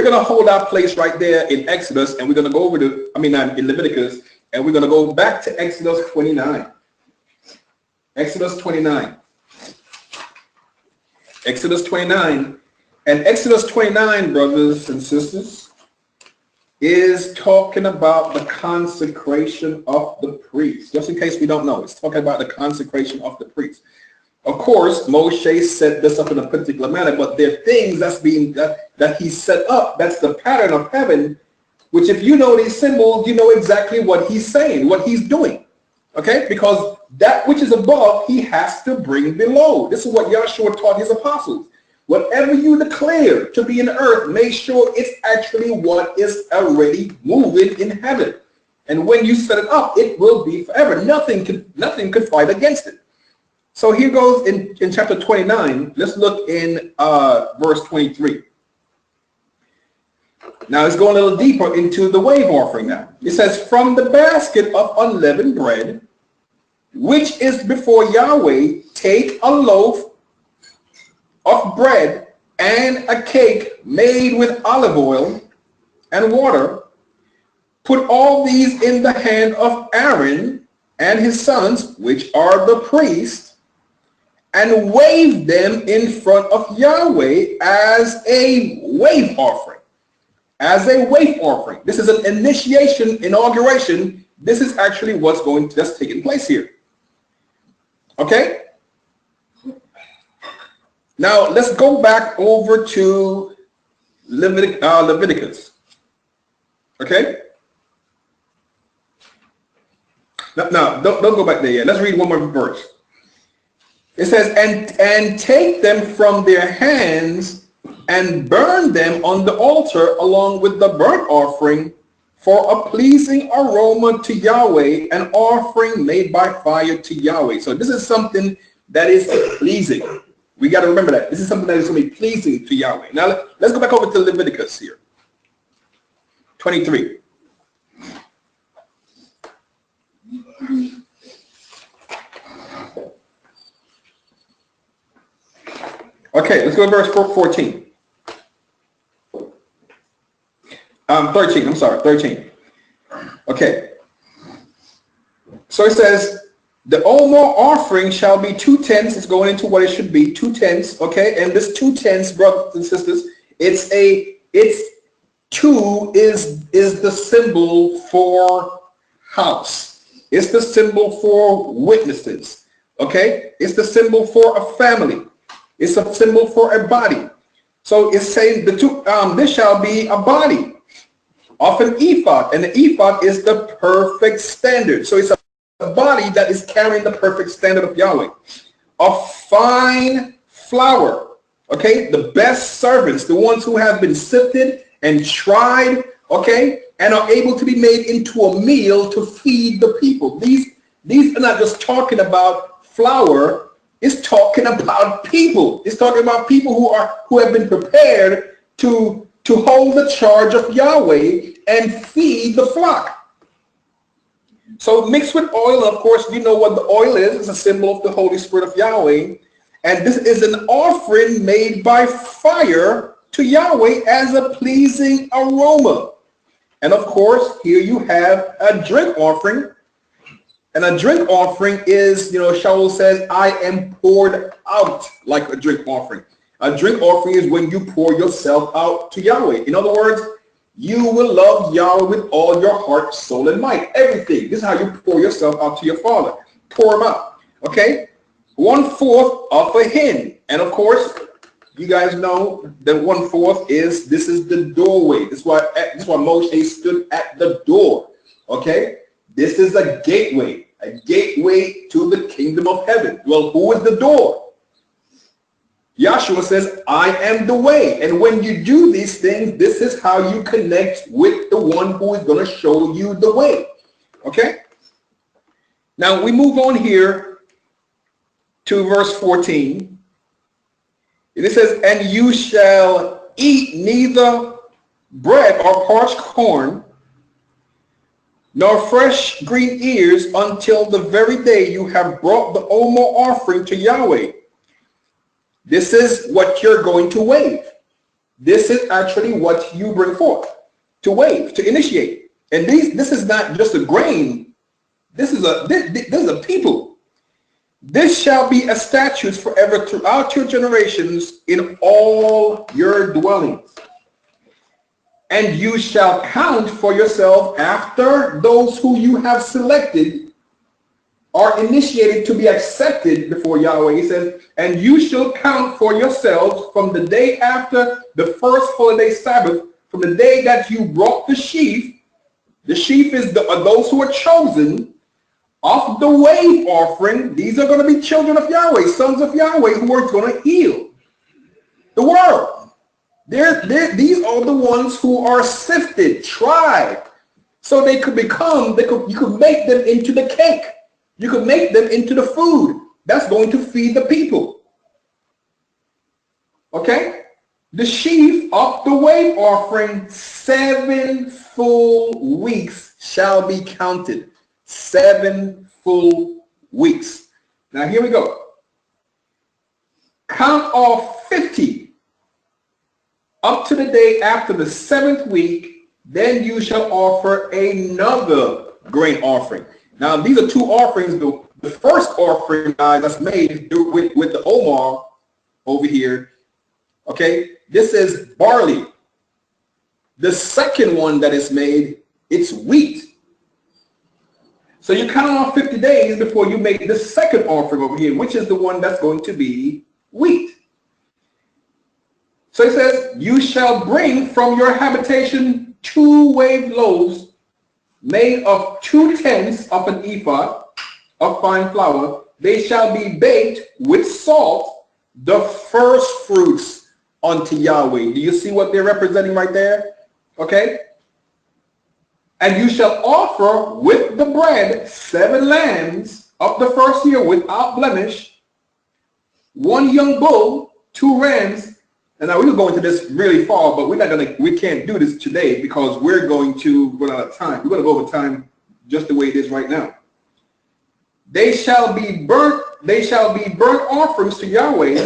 we're going to hold our place right there in Exodus, and we're going to go over to, in Leviticus, and we're going to go back to Exodus 29. Exodus 29. Exodus 29. And Exodus 29, brothers and sisters, is talking about the consecration of the priest. Just in case we don't know, it's talking about the consecration of the priest. Of course, Moshe set this up in a particular manner, but there are things that he set up. That's the pattern of heaven, which if you know these symbols, you know exactly what he's saying, what he's doing. Okay? Because that which is above, he has to bring below. This is what Yahshua taught his apostles. Whatever you declare to be in earth, make sure it's actually what is already moving in heaven. And when you set it up, it will be forever. Nothing could fight against it. So here goes in chapter 29. Let's look in verse 23. Now it's going a little deeper into the wave offering now. It says, from the basket of unleavened bread, which is before Yahweh, take a loaf of bread and a cake made with olive oil and water. Put all these in the hand of Aaron and his sons, which are the priests, and wave them in front of Yahweh as a wave offering. As a wave offering. This is an initiation, inauguration. This is actually what's that's taking place here. Okay? Now, let's go back over to Leviticus. Okay? No, don't go back there yet. Let's read one more verse. It says, and take them from their hands and burn them on the altar along with the burnt offering for a pleasing aroma to Yahweh, an offering made by fire to Yahweh. So this is something that is pleasing. We got to remember that. This is something that is going to be pleasing to Yahweh. Now, let's go back over to Leviticus here. 23. Okay, let's go to verse 14. 13, I'm sorry, 13. Okay. So it says, the Omer offering shall be 2 tenths. It's going into what it should be, 2 tenths. Okay, and this 2 tenths, brothers and sisters, it's 2 is the symbol for house. It's the symbol for witnesses. Okay, it's the symbol for a family. It's a symbol for a body. So it's saying the two. This shall be a body of an ephod, and the ephod is the perfect standard. So it's a body that is carrying the perfect standard of Yahweh. Of fine flour, okay, the best servants, the ones who have been sifted and tried, okay, and are able to be made into a meal to feed the people. These are not just talking about flour. It's talking about people. It's talking about people who have been prepared to hold the charge of Yahweh and feed the flock. So mixed with oil, of course, you know what the oil is. It's a symbol of the Holy Spirit of Yahweh. And this is an offering made by fire to Yahweh as a pleasing aroma. And of course, here you have a drink offering. And a drink offering is, Shaul says, I am poured out like a drink offering. A drink offering is when you pour yourself out to Yahweh. In other words, you will love Yahweh with all your heart, soul, and might. Everything. This is how you pour yourself out to your Father. Pour them out. Okay? 1/4 of a hin. And of course, you guys know that 1/4 is the doorway. This is why Moshe stood at the door. Okay? This is a gateway to the kingdom of heaven. Well, who is the door? Yahshua says, I am the way. And when you do these things, this is how you connect with the one who is going to show you the way. Okay? Now we move on here to verse 14. And it says, and you shall eat neither bread or parched corn, nor fresh green ears until the very day you have brought the Omer offering to Yahweh. This is what you're going to wave. This is actually what you bring forth to wave, to initiate. And this is not just a grain. This is a people. This shall be a statute forever throughout your generations in all your dwellings. And you shall count for yourself after those who you have selected are initiated to be accepted before Yahweh. He says, and you shall count for yourselves from the day after the first holiday Sabbath, from the day that you brought the sheaf. The sheaf is those who are chosen of the wave offering. These are going to be children of Yahweh, sons of Yahweh, who are going to heal the world. These are the ones who are sifted, tried, so they could become, you could make them into the cake. You could make them into the food that's going to feed the people. Okay? The sheaf of the wave offering, 7 full weeks shall be counted. 7 full weeks. Now here we go. Count off 50 up to the day after the 7th week, then you shall offer another grain offering. Now these are 2 offerings. The first offering that's made with the Omar over here, okay, this is barley. The second one that is made, it's wheat. So you count off 50 days before you make the second offering over here, which is the one that's going to be wheat. So it says, you shall bring from your habitation 2 waved loaves made of 2/10 of an ephah of fine flour. They shall be baked with salt, the first fruits unto Yahweh. Do you see what they're representing right there? Okay. And you shall offer with the bread 7 lambs of the first year without blemish, 1 young bull, 2 rams. And now we will go into this really far, but we can't do this today because we're going to run out of time. We're going to go over time just the way it is right now. They shall be burnt offerings to Yahweh,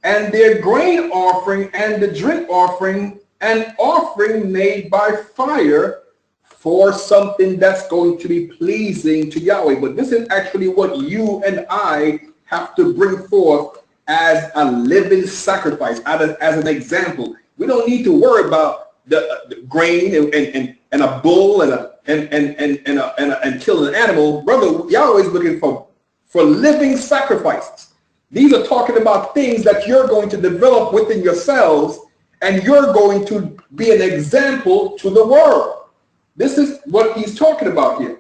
and their grain offering and the drink offering, an offering made by fire for something that's going to be pleasing to Yahweh. But this is actually what you and I have to bring forth as a living sacrifice, as an example. We don't need to worry about the grain and a bull and killing an animal. Brother, Yahweh is looking for living sacrifices. These are talking about things that you're going to develop within yourselves, and you're going to be an example to the world. This is what he's talking about here.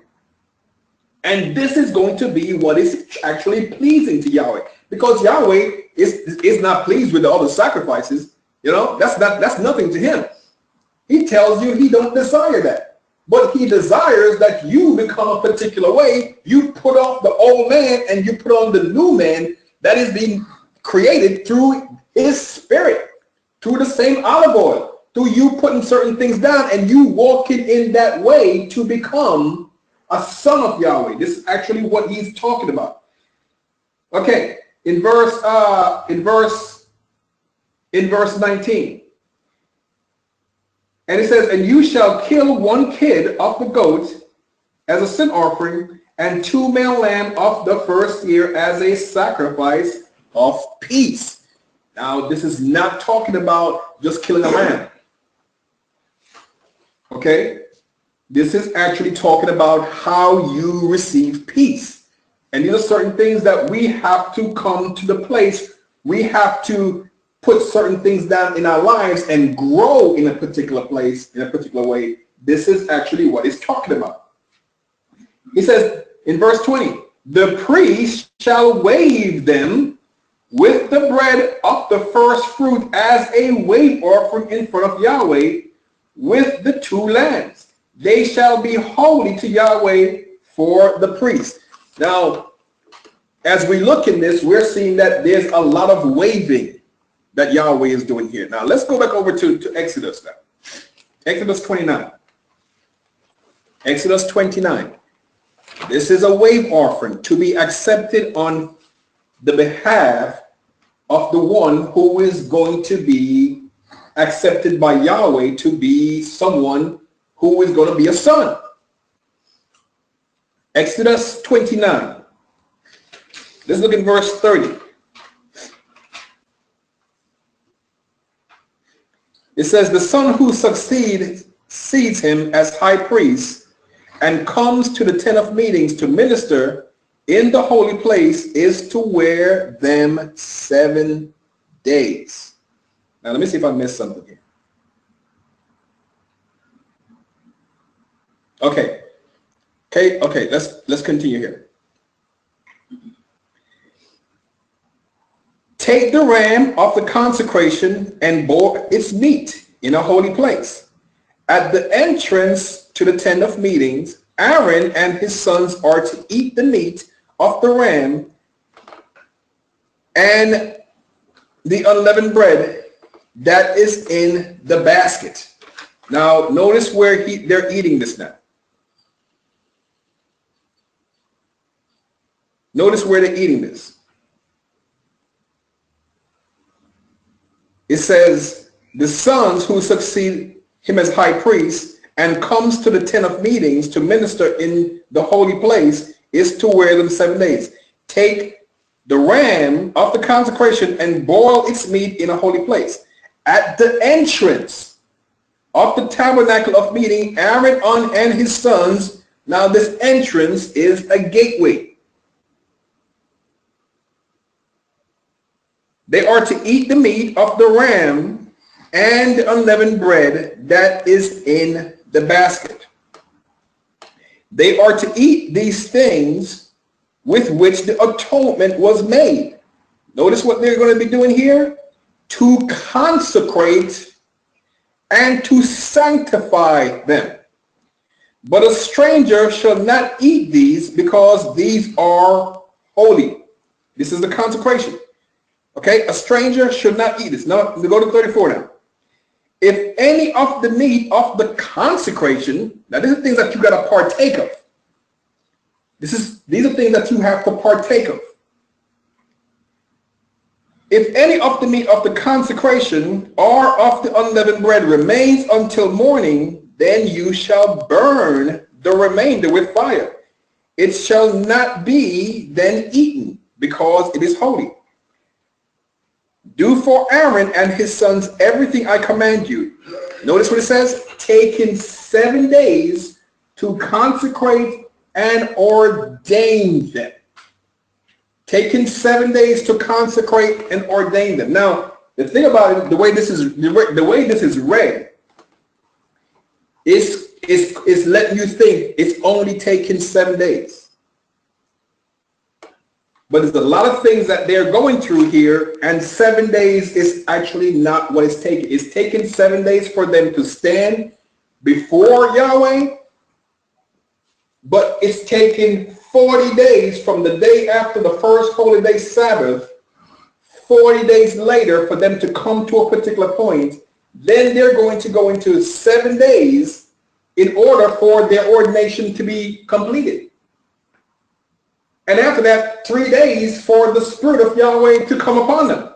And this is going to be what is actually pleasing to Yahweh. Because Yahweh is not pleased with the other sacrifices. You know, that's nothing to him. He tells you he don't desire that. But he desires that you become a particular way. You put off the old man and you put on the new man that is being created through his spirit, through the same olive oil, through you putting certain things down and you walking in that way to become a son of Yahweh. This is actually what he's talking about. Okay, in verse 19. And it says, and you shall kill 1 kid of the goat as a sin offering, and 2 male lamb of the first year as a sacrifice of peace. Now, this is not talking about just killing a lamb. Okay? This is actually talking about how you receive peace. And these are certain things that we have to come to the place. We have to put certain things down in our lives and grow in a particular place, in a particular way. This is actually what it's talking about. He says in verse 20, the priest shall wave them with the bread of the first fruit as a wave offering in front of Yahweh with the 2 lambs. They shall be holy to Yahweh for the priest. Now, as we look in this, we're seeing that there's a lot of waving that Yahweh is doing here. Now, let's go back over to Exodus now. Exodus 29. Exodus 29. This is a wave offering to be accepted on the behalf of the one who is going to be accepted by Yahweh to be someone who is going to be a son. Exodus 29. Let's look at verse 30. It says, the son who succeeds him as high priest and comes to the tent of meetings to minister in the holy place is to wear them 7 days. Now let me see if I missed something here. Okay, let's continue here. Take the ram of the consecration and boil its meat in a holy place. At the entrance to the tent of meetings, Aaron and his sons are to eat the meat of the ram and the unleavened bread that is in the basket. Now, notice where they're eating this now. Notice where they're eating this. It says, the sons who succeed him as high priest and comes to the tent of meetings to minister in the holy place is to wear them 7 days. Take the ram of the consecration and boil its meat in a holy place. At the entrance of the tabernacle of meeting, Aaron and his sons, now this entrance is a gateway. They are to eat the meat of the ram and the unleavened bread that is in the basket. They are to eat these things with which the atonement was made. Notice what they're going to be doing here: to consecrate and to sanctify them. But a stranger shall not eat these, because these are holy. This is the consecration. Okay, a stranger should not eat this. Now, we go to 34 now. If any of the meat of the consecration, now these are things that you got to partake of. These are things that you have to partake of. If any of the meat of the consecration or of the unleavened bread remains until morning, then you shall burn the remainder with fire. It shall not be then eaten, because it is holy. Do for Aaron and his sons everything I command you. Notice what it says: taking 7 days to consecrate and ordain them. Taking 7 days to consecrate and ordain them. Now, the thing about it, the way this is read, is letting you think it's only taking 7 days. But there's a lot of things that they're going through here, and 7 days is actually not what it's taking. It's taking 7 days for them to stand before Yahweh, but it's taking 40 days from the day after the first holy day Sabbath, 40 days later for them to come to a particular point. Then they're going to go into 7 days in order for their ordination to be completed. And after that, 3 days for the Spirit of Yahweh to come upon them.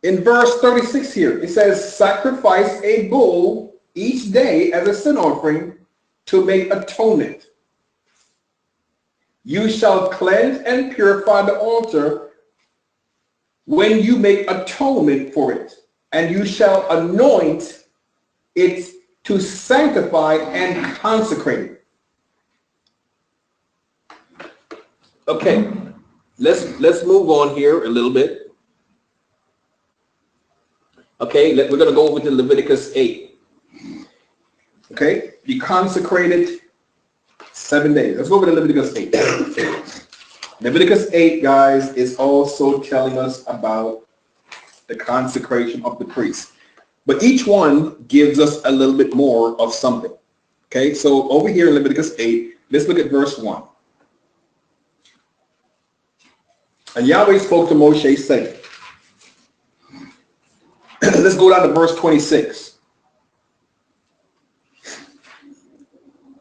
In verse 36 here, it says, sacrifice a bull each day as a sin offering to make atonement. You shall cleanse and purify the altar when you make atonement for it, and you shall anoint it to sanctify and consecrate it. Okay, let's move on here a little bit. Okay, we're going to go over to Leviticus 8. Okay, be consecrated 7 days. Let's go over to Leviticus 8. Leviticus 8, guys, is also telling us about the consecration of the priest. But each one gives us a little bit more of something. Okay, so over here in Leviticus 8, let's look at verse 1. And Yahweh spoke to Moshe, saying, let's go down to verse 26.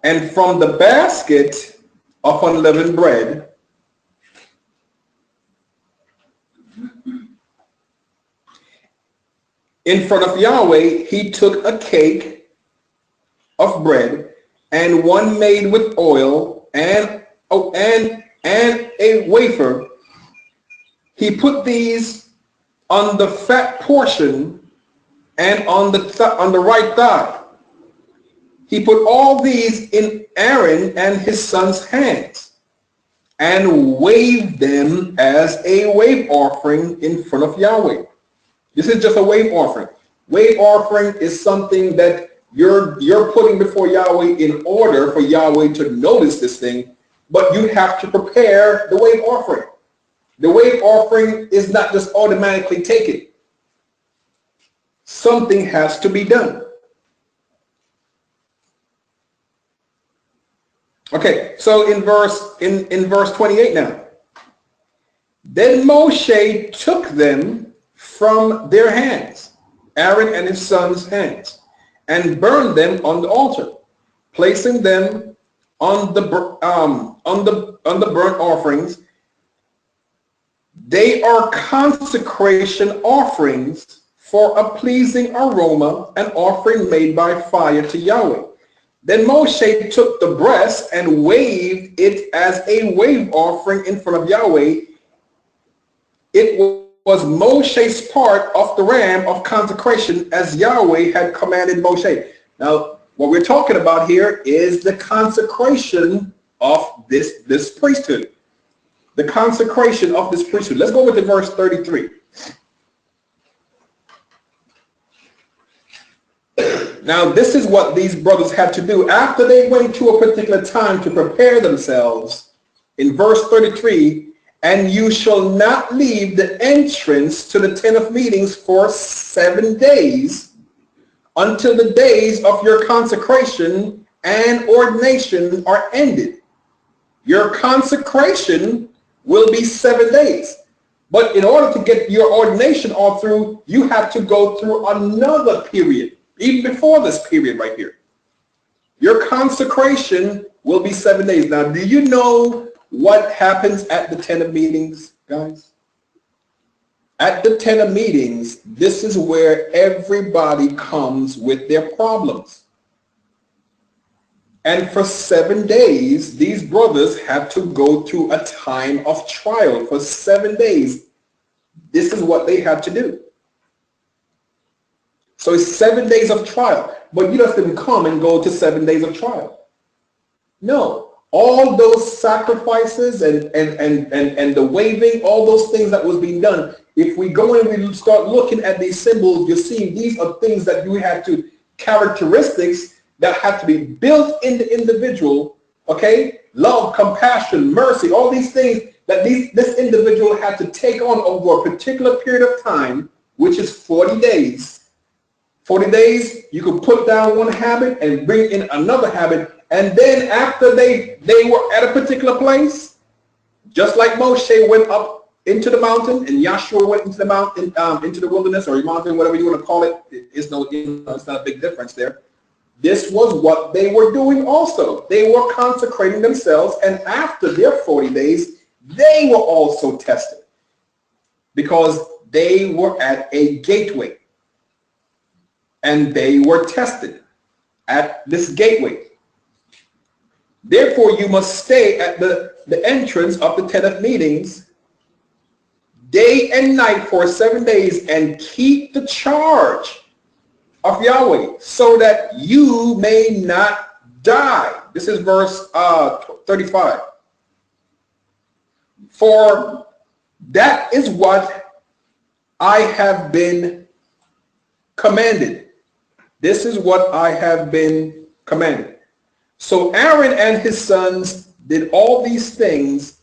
And from the basket of unleavened bread, in front of Yahweh, he took a cake of bread and one made with oil and a wafer. He put these on the fat portion and on the right thigh. He put all these in Aaron and his son's hands and waved them as a wave offering in front of Yahweh. This is just a wave offering. Wave offering is something that you're putting before Yahweh in order for Yahweh to notice this thing, but you have to prepare the wave offering. The wave offering is not just automatically taken. Something has to be done. Okay, so in verse 28 now. Then Moshe took them from their hands, Aaron and his son's hands, and burned them on the altar, placing them on the burnt offerings. They are consecration offerings for a pleasing aroma, an offering made by fire to Yahweh. Then Moshe took the breast and waved it as a wave offering in front of Yahweh. It was Moshe's part of the ram of consecration as Yahweh had commanded Moshe. Now, what we're talking about here is the consecration of this priesthood. The consecration of this priesthood. Let's go with the verse 33. Now, this is what these brothers had to do after they went to a particular time to prepare themselves. In verse 33, and you shall not leave the entrance to the tent of meetings for 7 days until the days of your consecration and ordination are ended. Your consecration will be 7 days. But in order to get your ordination all through, you have to go through another period. Even before this period right here. Your consecration will be 7 days. Now, do you know what happens at the tent of meetings, guys? At the tent of meetings, this is where everybody comes with their problems. And for 7 days, these brothers had to go through a time of trial. For 7 days, this is what they had to do. So it's 7 days of trial. But you just didn't come and go to 7 days of trial. No. All those sacrifices and the waving, all those things that was being done, if we go and we start looking at these symbols, you see these are things that you have to, characteristics that have to be built in the individual, okay? Love, compassion, mercy, all these things that this individual had to take on over a particular period of time, which is 40 days. 40 days, you could put down one habit and bring in another habit. And then after they were at a particular place, just like Moshe went up into the mountain and Yahshua went into the mountain, into the wilderness or mountain, whatever you want to call it, it's not a big difference there. This was what they were doing also. They were consecrating themselves, and after their 40 days, they were also tested because they were at a gateway. And they were tested at this gateway. Therefore, you must stay at the entrance of the tent of meetings day and night for 7 days and keep the charge of Yahweh so that you may not die. This is verse 35. For that is what I have been commanded. This is what I have been commanded. So Aaron and his sons did all these things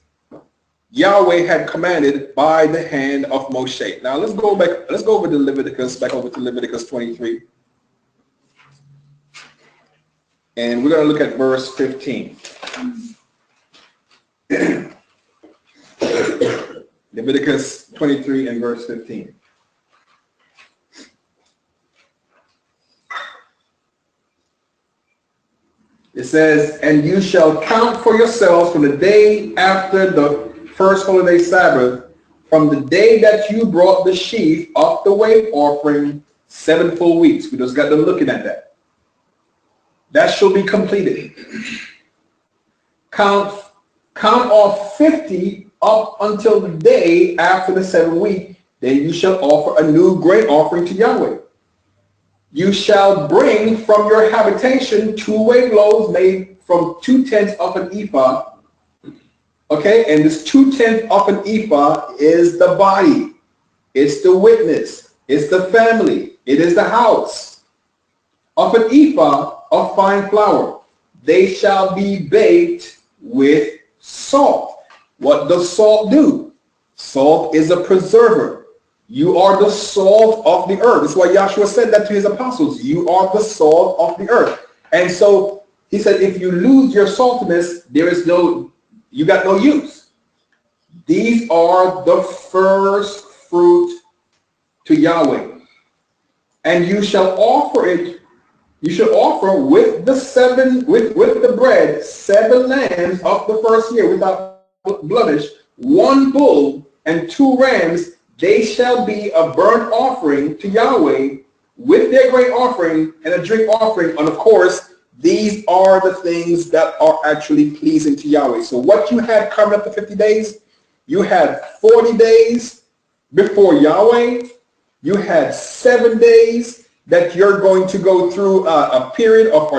Yahweh had commanded by the hand of Moshe. Now let's go back. Let's go over to Leviticus, back over to Leviticus 23. And we're going to look at verse 15. Leviticus 23 and verse 15. It says, and you shall count for yourselves from the day after the first holiday Sabbath, from the day that you brought the sheaf of the wave offering 7 full weeks. We just got done looking at that. That shall be completed. Count off 50 up until the day after the 7th week. Then you shall offer a new grain offering to Yahweh. You shall bring from your habitation 2 wave loaves made from 2/10 of an ephah. Okay, and this 2/10 of an ephah is the body. It's the witness. It's the family. It is the house. Of an ephah of fine flour. They shall be baked with salt. What does salt do? Salt is a preserver. You are the salt of the earth. That's why Yahshua said that to his apostles. You are the salt of the earth. And so he said, if you lose your saltiness, you got no use. These are the first fruit to Yahweh. And you shall offer it. You shall offer with the bread 7 lambs of the first year without blemish, 1 bull and 2 rams. They shall be a burnt offering to Yahweh with their grain offering and a drink offering. And of course, these are the things that are actually pleasing to Yahweh. So what you had coming up to 50 days, you had 40 days before Yahweh. You had 7 days that you're going to go through a period of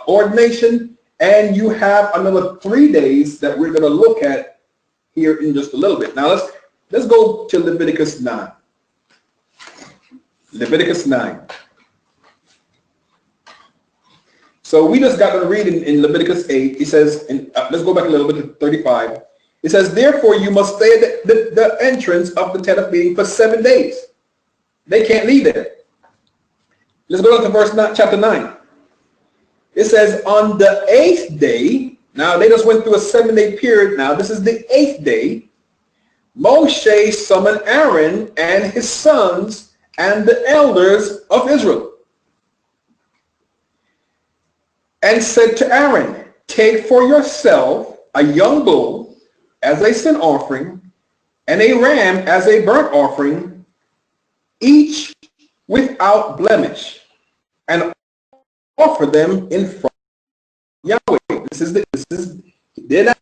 ordination. And you have another 3 days that we're going to look at here in just a little bit. Now let's go to Leviticus 9. Leviticus 9. So we just got to read in Leviticus 8. It says, let's go back a little bit to 35. It says, therefore you must stay at the entrance of the tent of meeting for 7 days. They can't leave there. Let's go to verse 9, chapter 9. It says, on the 8th day, now they just went through a 7-day period. Now this is the 8th day. Moshe summoned Aaron and his sons and the elders of Israel and said to Aaron, take for yourself a young bull as a sin offering and a ram as a burnt offering, each without blemish, and offer them in front of Yahweh. They're not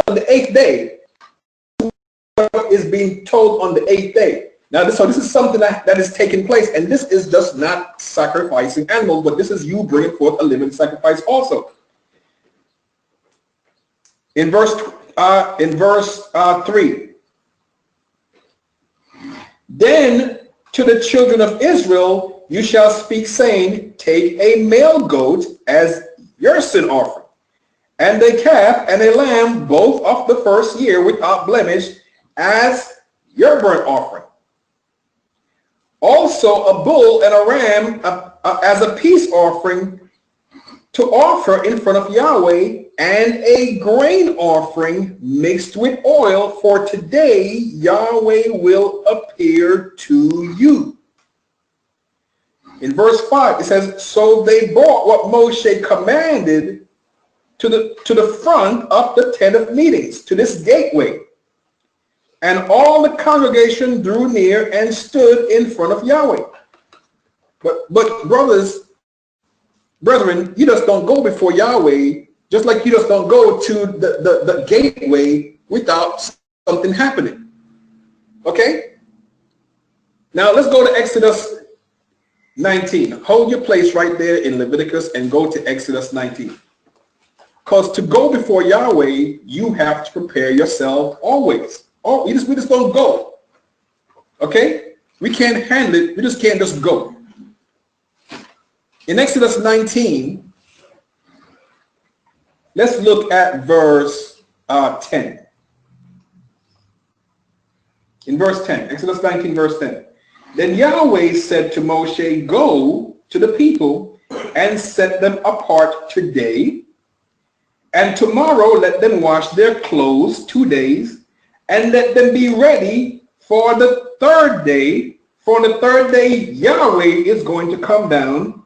on the 8th day. Is being told on the 8th day. Now, so this is something that is taking place, and this is just not sacrificing animals, but this is you bringing forth a living sacrifice also. In verse 3, then to the children of Israel you shall speak, saying, take a male goat as your sin offering, and a calf and a lamb, both of the first year without blemish, as your burnt offering. Also a bull and a ram as a peace offering to offer in front of Yahweh, and a grain offering mixed with oil, for today Yahweh will appear to you. In verse 5 it says, so they brought what Moshe commanded to the front of the tent of meetings, to this gateway. And all the congregation drew near and stood in front of Yahweh. But brethren, you just don't go before Yahweh, just like you just don't go to the gateway without something happening. Okay? Now let's go to Exodus 19. Hold your place right there in Leviticus and go to Exodus 19. Because to go before Yahweh, you have to prepare yourself always. Oh, we just don't go. Okay? We can't handle it. We just can't just go. In Exodus 19, let's look at verse 10. In verse 10, Exodus 19, verse 10. Then Yahweh said to Moshe, go to the people and set them apart today, and tomorrow let them wash their clothes 2 days, and let them be ready for the 3rd day. For the 3rd day, Yahweh is going to come down,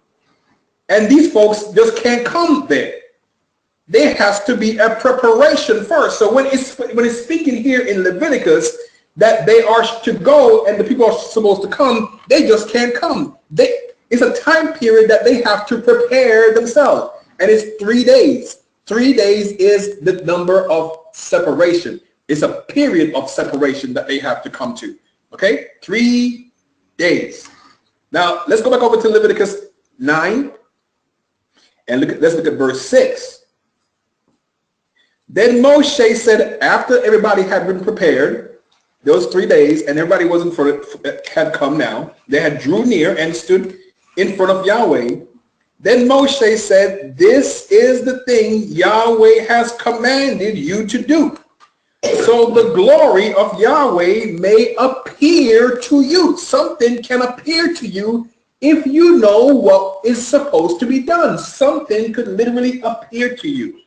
and these folks just can't come there. There has to be a preparation first. So when it's speaking here in Leviticus, that they are to go and the people are supposed to come, they just can't come. It's a time period that they have to prepare themselves. And it's 3 days. 3 days is the number of separation. It's a period of separation that they have to come to. Okay? 3 days. Now, let's go back over to Leviticus 9. And let's look at verse 6. Then Moshe said, after everybody had been prepared, those 3 days, and everybody had come now, they had drew near and stood in front of Yahweh. Then Moshe said, this is the thing Yahweh has commanded you to do, so the glory of Yahweh may appear to you. Something can appear to you if you know what is supposed to be done. Something could literally appear to you.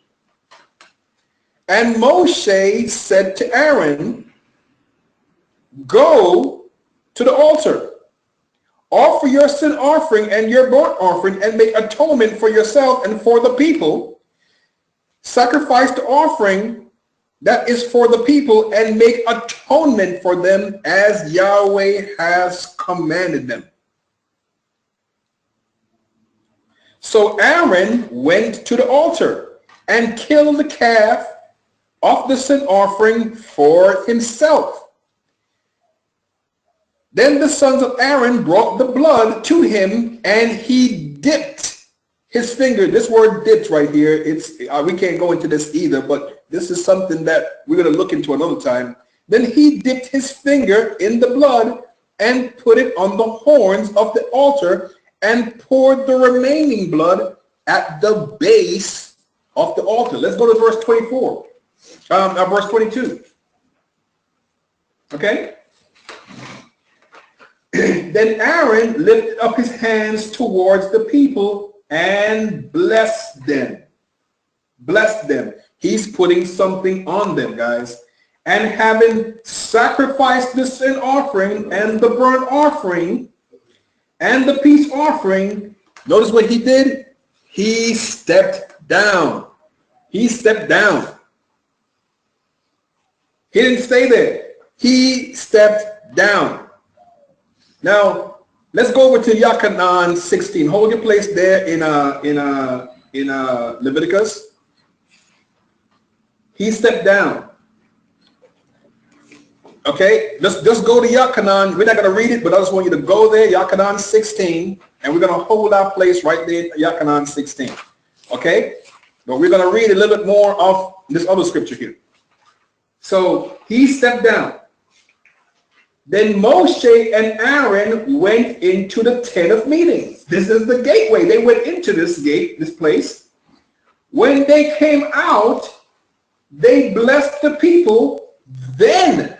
And Moshe said to Aaron, go to the altar, offer your sin offering and your burnt offering, and make atonement for yourself and for the people. Sacrifice the offering that is for the people, and make atonement for them as Yahweh has commanded them. So Aaron went to the altar and killed the calf of the sin offering for himself. Then the sons of Aaron brought the blood to him, and he dipped his finger. This word dipped right here, we can't go into this either, but this is something that we're going to look into another time. Then he dipped his finger in the blood and put it on the horns of the altar, and poured the remaining blood at the base of the altar. Let's go to verse 24. Verse 22. Okay? Then Aaron lifted up his hands towards the people and blessed them. Blessed them. He's putting something on them, guys. And having sacrificed the sin offering and the burnt offering and the peace offering, notice what he did? He stepped down. He stepped down. He didn't stay there. He stepped down. Now, let's go over to Yachanan 16. Hold your place there in Leviticus. He stepped down. Okay, just go to Yachanan. We're not going to read it, but I just want you to go there, Yachanan 16, and we're going to hold our place right there, Yachanan 16. Okay, but we're going to read a little bit more of this other scripture here. So he stepped down. Then Moshe and Aaron went into the tent of meetings. This is the gateway. They went into this gate, this place. When they came out, they blessed the people. Then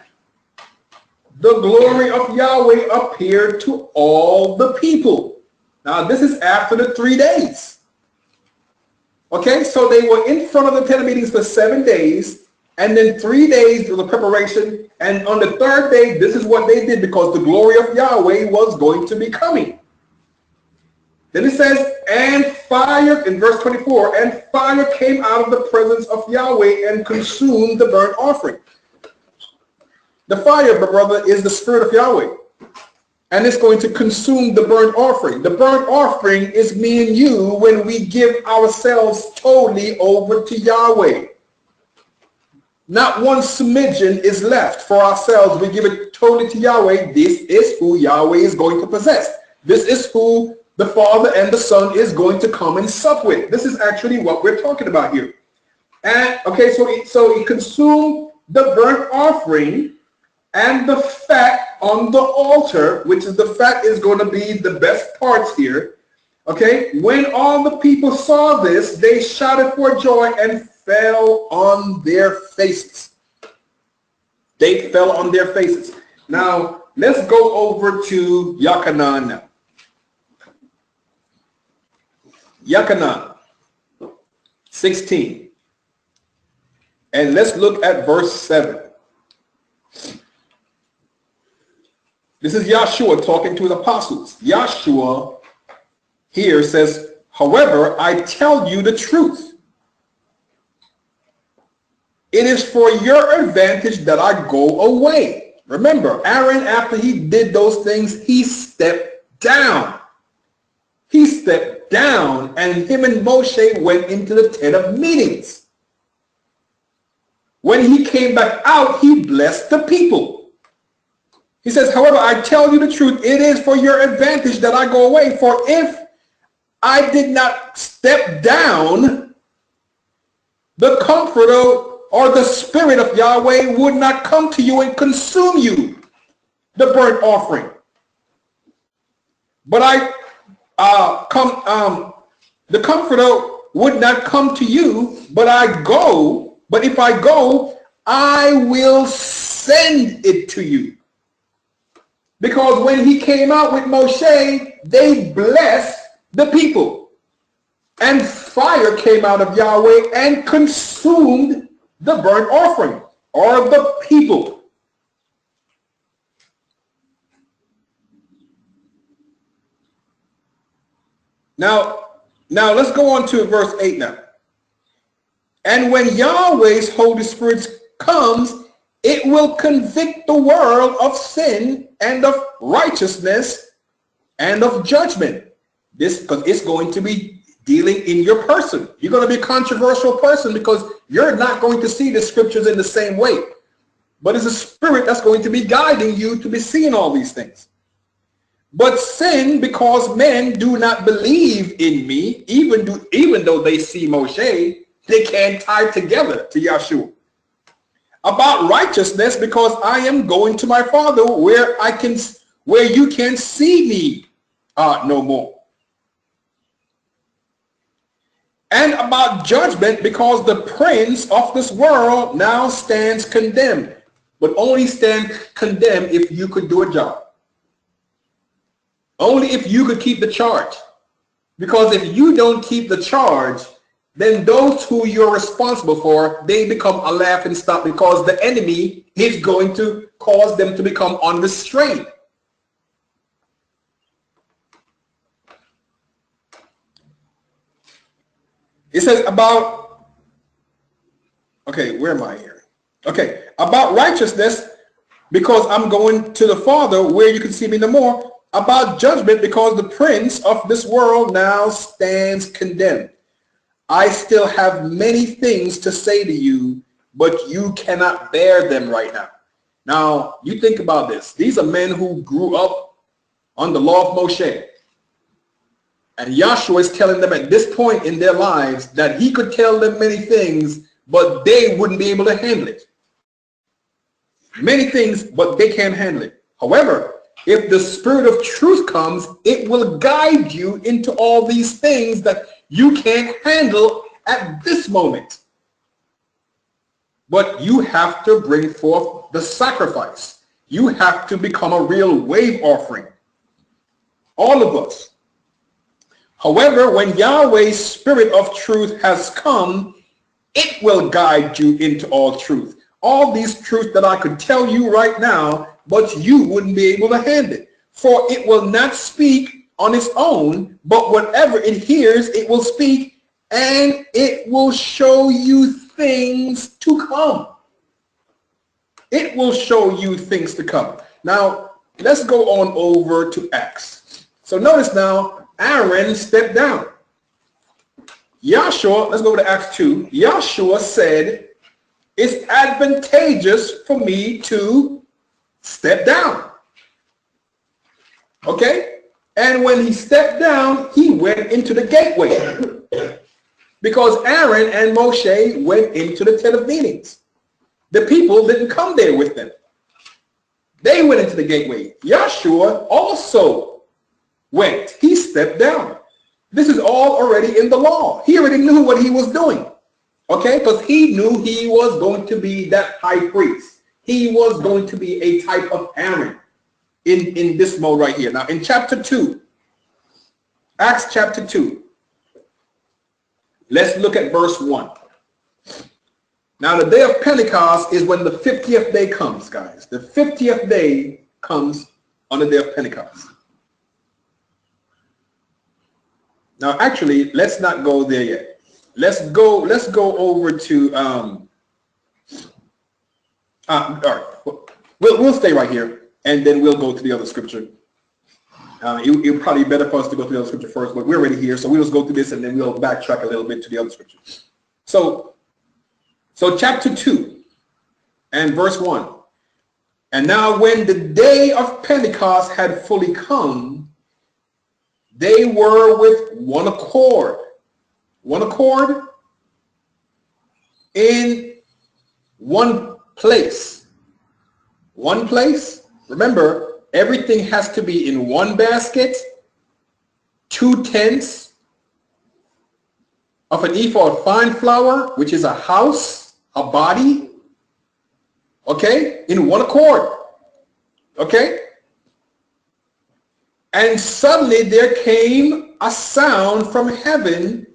the glory of Yahweh appeared to all the people. Now, this is after the 3 days. Okay, so they were in front of the tent of meetings for 7 days. And then 3 days of the preparation. And on the third day, this is what they did, because the glory of Yahweh was going to be coming. Then it says, and fire, in verse 24, and fire came out of the presence of Yahweh and consumed the burnt offering. The fire, my brother, is the spirit of Yahweh. And it's going to consume the burnt offering. The burnt offering is me and you when we give ourselves totally over to Yahweh. Not one smidgen is left for ourselves. We give it totally to Yahweh. This is who Yahweh is going to possess. This is who the Father and the Son is going to come and sup with. This is actually what we're talking about here. And okay, so it consumed the burnt offering and the fat on the altar, which is the fat is going to be the best parts here. Okay, when all the people saw this, they shouted for joy and fell on their faces. They fell on their faces. Now, let's go over to Yachanan now. Yachanan 16. And let's look at verse 7. This is Yahshua talking to his apostles. Yahshua here says, however, I tell you the truth. It is for your advantage that I go away. Remember, Aaron, after he did those things, he stepped down. He stepped down, and him and Moshe went into the tent of meetings. When he came back out, he blessed the people. He says, however, I tell you the truth, it is for your advantage that I go away. For if I did not step down, the Comforter or the Spirit of Yahweh would not come to you and consume you, the burnt offering. But the Comforter would not come to you, but I go. But if I go, I will send it to you. Because when he came out with Moshe, they blessed the people. And fire came out of Yahweh and consumed the burnt offering, or the people. Now let's go on to verse 8 now. And when Yahweh's Holy Spirit comes, it will convict the world of sin and of righteousness and of judgment. This, because it's going to be dealing in your person. You're going to be a controversial person because you're not going to see the scriptures in the same way. But it's a spirit that's going to be guiding you to be seeing all these things. But sin, because men do not believe in me, even though they see Moshe, they can't tie together to Yahshua. About righteousness, because I am going to my Father where you can see me no more. And about judgment, because the prince of this world now stands condemned, but only stand condemned if you could do a job. Only if you could keep the charge. Because if you don't keep the charge, then those who you're responsible for, they become a laughing stock, because the enemy is going to cause them to become unrestrained. It says about, okay, where am I here? Okay, about righteousness, because I'm going to the Father where you can see me no more. About judgment, because the prince of this world now stands condemned. I still have many things to say to you, but you cannot bear them right now. Now, you think about this. These are men who grew up on the law of Moshe. And Yahshua is telling them at this point in their lives that he could tell them many things, but they wouldn't be able to handle it. Many things, but they can't handle it. However, if the Spirit of truth comes, it will guide you into all these things that you can't handle at this moment. But you have to bring forth the sacrifice. You have to become a real wave offering. All of us. However, when Yahweh's Spirit of truth has come, it will guide you into all truth. All these truths that I could tell you right now, but you wouldn't be able to handle it. For it will not speak on its own, but whatever it hears, it will speak, and it will show you things to come. It will show you things to come. Now, let's go on over to Acts. So notice now, Aaron stepped down. Yahshua, let's go over to Acts 2. Yahshua said, it's advantageous for me to step down. Okay? And when he stepped down, he went into the gateway. Because Aaron and Moshe went into the tent of meetings. The people didn't come there with them. They went into the gateway. Yahshua also went. He stepped down. This is all already in the law. He already knew what he was doing. Okay? Because he knew he was going to be that high priest. He was going to be a type of Aaron in this mode right here. Now in chapter 2, Acts chapter 2, let's look at verse 1. Now the day of Pentecost is when the 50th day comes, guys. The 50th day comes on the day of Pentecost. Now actually, let's not go there yet. Let's go over to all right. We'll stay right here, and then we'll go to the other scripture. It'll probably be better for us to go to the other scripture first, but we're already here, so we'll just go through this, and then we'll backtrack a little bit to the other scripture. So chapter 2 and verse 1. And now when the day of Pentecost had fully come, they were with one accord. One accord in one place. One place. Remember, everything has to be in one basket, 2/10 of an ephah of fine flour, which is a house, a body, okay, in one accord, okay? And suddenly there came a sound from heaven,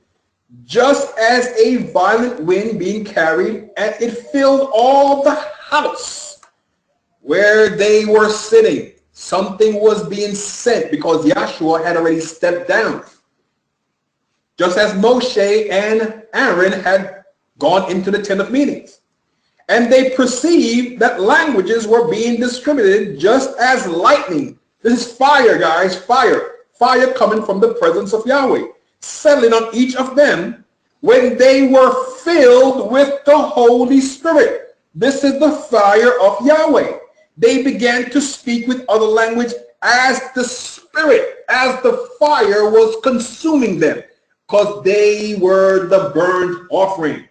just as a violent wind being carried, and it filled all the house where they were sitting. Something was being sent because Yahshua had already stepped down. Just as Moshe and Aaron had gone into the tent of meetings. And they perceived that languages were being distributed just as lightning. This is fire, guys, fire. Fire coming from the presence of Yahweh, settling on each of them when they were filled with the Holy Spirit. This is the fire of Yahweh. They began to speak with other language as the Spirit, as the fire was consuming them, because they were the burnt offering.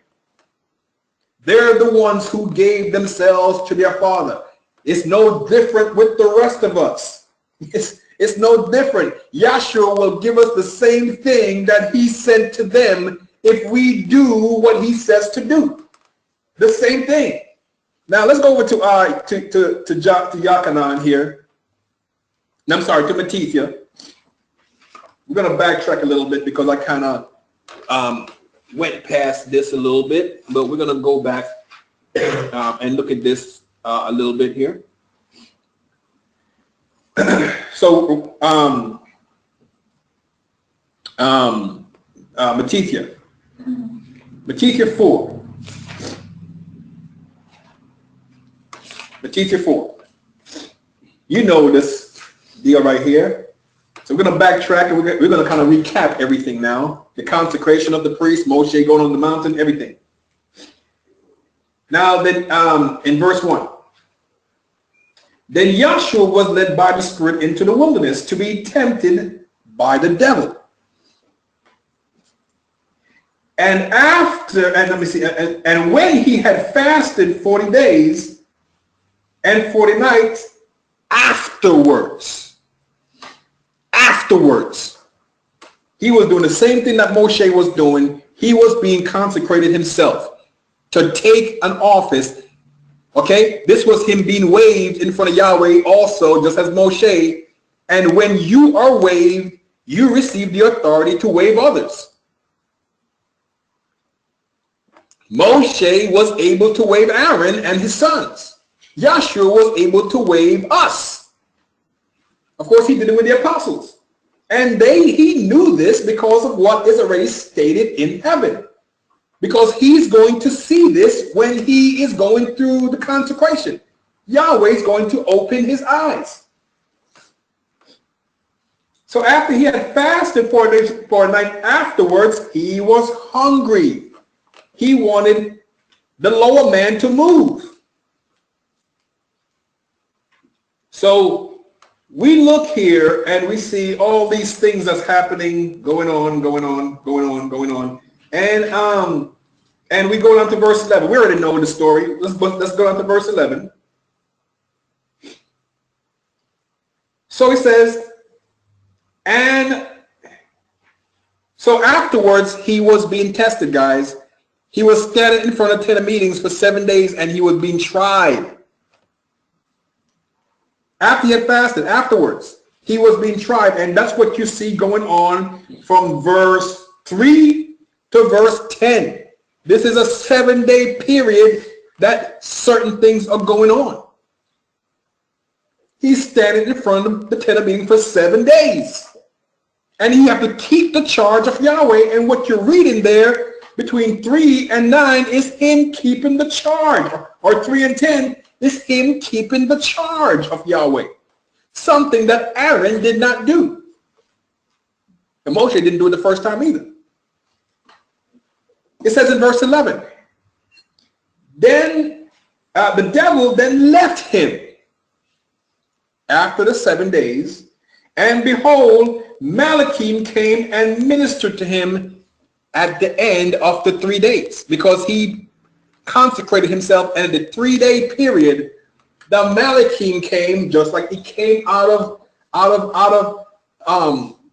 They're the ones who gave themselves to their Father. It's no different with the rest of us. It's no different. Yahshua will give us the same thing that he sent to them if we do what he says to do. The same thing. Now let's go over to Yachanan here. I'm sorry, to Matithia. We're going to backtrack a little bit because I kind of went past this a little bit, but we're going to go back and look at this a little bit here. So, Matithia. Matithia 4. Matithia 4. You know this deal right here. So we're going to backtrack and we're going to kind of recap everything now. The consecration of the priest, Moshe going on the mountain, everything. Now then, in verse 1. Then Yahshua was led by the Spirit into the wilderness to be tempted by the devil. And when he had fasted 40 days and 40 nights, afterwards, he was doing the same thing that Moshe was doing. He was being consecrated himself to take an office. Okay, this was him being waved in front of Yahweh also, just as Moshe. And when you are waved, you receive the authority to wave others. Moshe was able to wave Aaron and his sons. Yahshua was able to wave us. Of course, he did it with the apostles. And he knew this because of what is already stated in heaven. Because he's going to see this when he is going through the consecration. Yahweh is going to open his eyes. So after he had fasted for a night afterwards, he was hungry. He wanted the lower man to move. So we look here and we see all these things that's happening, going on. And we go down to verse 11. We already know the story. Let's go down to verse 11. So he says, and so afterwards he was being tested, guys. He was standing in front of 10 meetings for 7 days and he was being tried. After he had fasted, afterwards, he was being tried. And that's what you see going on from verse 3 to verse 10. This is a 7-day period that certain things are going on. He's standing in front of the tent of meeting for 7 days. And you have to keep the charge of Yahweh. And what you're reading there between 3 and 9 is him keeping the charge. Or 3 and 10 It's him keeping the charge of Yahweh. Something that Aaron did not do. And Moshe didn't do it the first time either. It says in verse 11, then the devil then left him after the 7 days, and behold, Malachim came and ministered to him at the end of the 3 days, because he consecrated himself, and in the 3-day period, the Malachim came, just like he came out of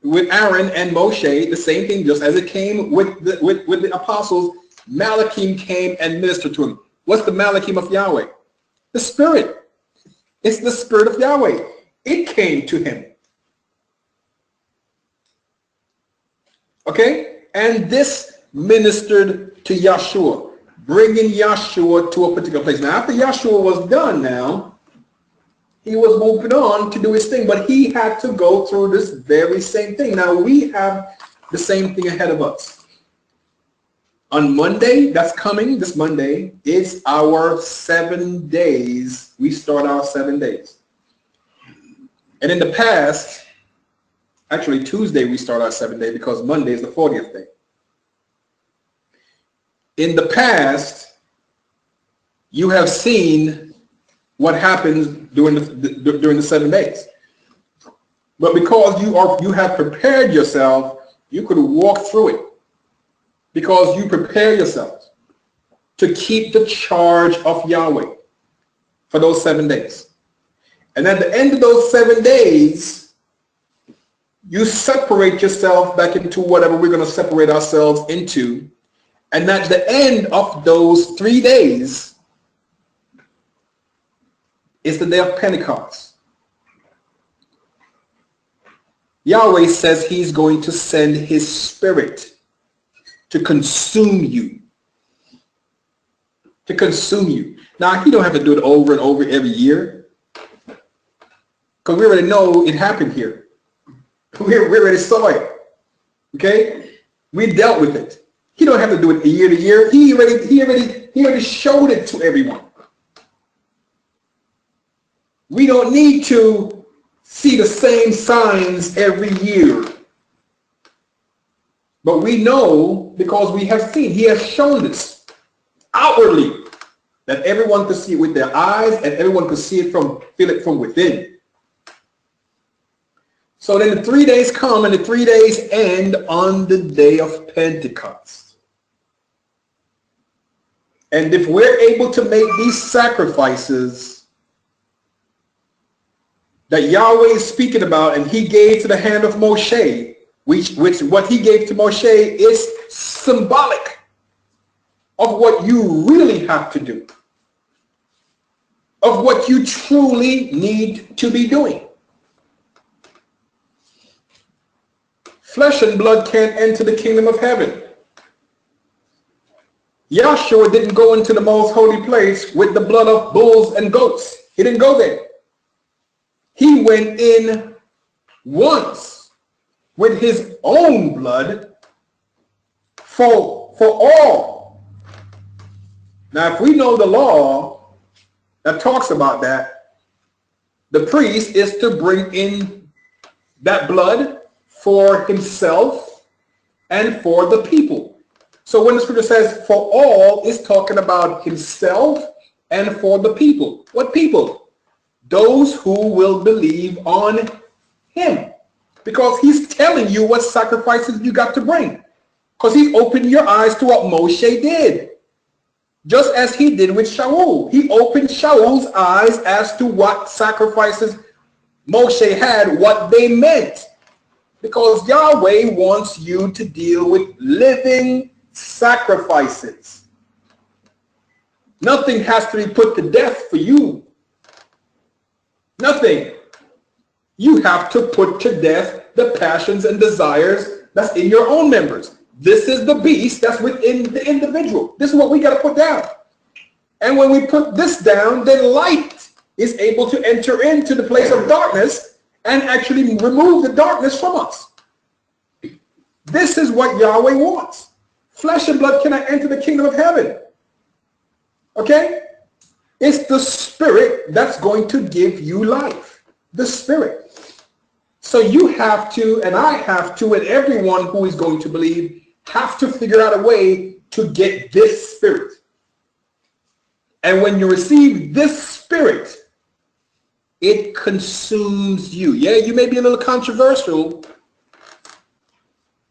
with Aaron and Moshe, the same thing, just as it came with the apostles. Malachim came and ministered to him. What's the Malachim of Yahweh? The Spirit. It's the Spirit of Yahweh. It came to him. Okay? And this ministered to Yahshua, bringing Yahshua to a particular place. Now, after Yahshua was done now, he was moving on to do his thing, but he had to go through this very same thing. Now, we have the same thing ahead of us. On Monday, that's coming, this Monday, is our 7 days. We start our 7 days. And in the past, actually Tuesday we start our 7 day, because Monday is the 40th day. In the past, you have seen what happens during the 7 days. But because you have prepared yourself, you could walk through it. Because you prepare yourselves to keep the charge of Yahweh for those 7 days. And at the end of those 7 days, you separate yourself back into whatever we're going to separate ourselves into. And at the end of those 3 days is the day of Pentecost. Yahweh says he's going to send his Spirit to consume you. To consume you. Now, he don't have to do it over and over every year, because we already know it happened here. We already saw it. Okay? We dealt with it. He don't have to do it year to year. He already showed it to everyone. We don't need to see the same signs every year. But we know, because we have seen, he has shown this outwardly, that everyone could see it with their eyes, and everyone could see it feel it from within. So then the 3 days come, and the 3 days end on the day of Pentecost. And if we're able to make these sacrifices that Yahweh is speaking about, and he gave to the hand of Moshe, which what he gave to Moshe is symbolic of what you really have to do, of what you truly need to be doing. Flesh and blood can't enter the kingdom of heaven. Yahshua didn't go into the most holy place with the blood of bulls and goats. He didn't go there. He went in once with his own blood for all. Now, if we know the law that talks about that, the priest is to bring in that blood for himself and for the people. So when the scripture says for all, it's talking about himself and for the people. What people? Those who will believe on him. Because he's telling you what sacrifices you got to bring. Because he's opened your eyes to what Moshe did. Just as he did with Shaul. He opened Shaul's eyes as to what sacrifices Moshe had, what they meant. Because Yahweh wants you to deal with living sacrifices. Nothing has to be put to death for you. Nothing. You have to put to death the passions and desires that's in your own members. This is the beast that's within the individual. This is what we got to put down. And when we put this down, then light is able to enter into the place of darkness and actually remove the darkness from us. This is what Yahweh wants. Flesh and blood cannot enter the kingdom of heaven. Okay? It's the Spirit that's going to give you life. The Spirit. So you have to, and I have to, and everyone who is going to believe have to figure out a way to get this Spirit. And when you receive this Spirit, it consumes you. Yeah, you may be a little controversial,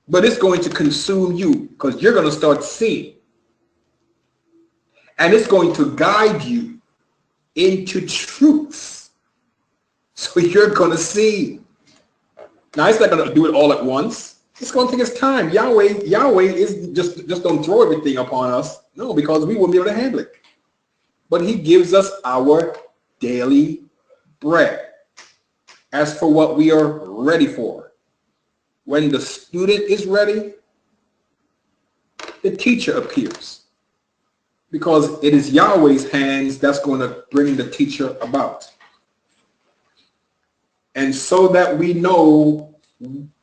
but it's going to consume you because you're going to start seeing. And it's going to guide you into truth. So you're going to see. Now, it's not going to do it all at once. It's going to take its time. Yahweh is just don't throw everything upon us. No, because we won't be able to handle it. But he gives us our daily bread. As for what we are ready for, when the student is ready, the teacher appears. Because it is Yahweh's hands that's going to bring the teacher about. And so that we know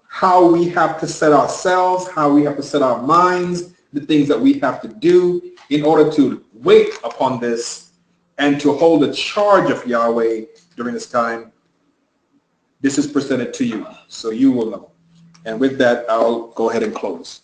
how we have to set ourselves, how we have to set our minds, the things that we have to do in order to wait upon this and to hold the charge of Yahweh during this time. This is presented to you, so you will know. And with that, I'll go ahead and close.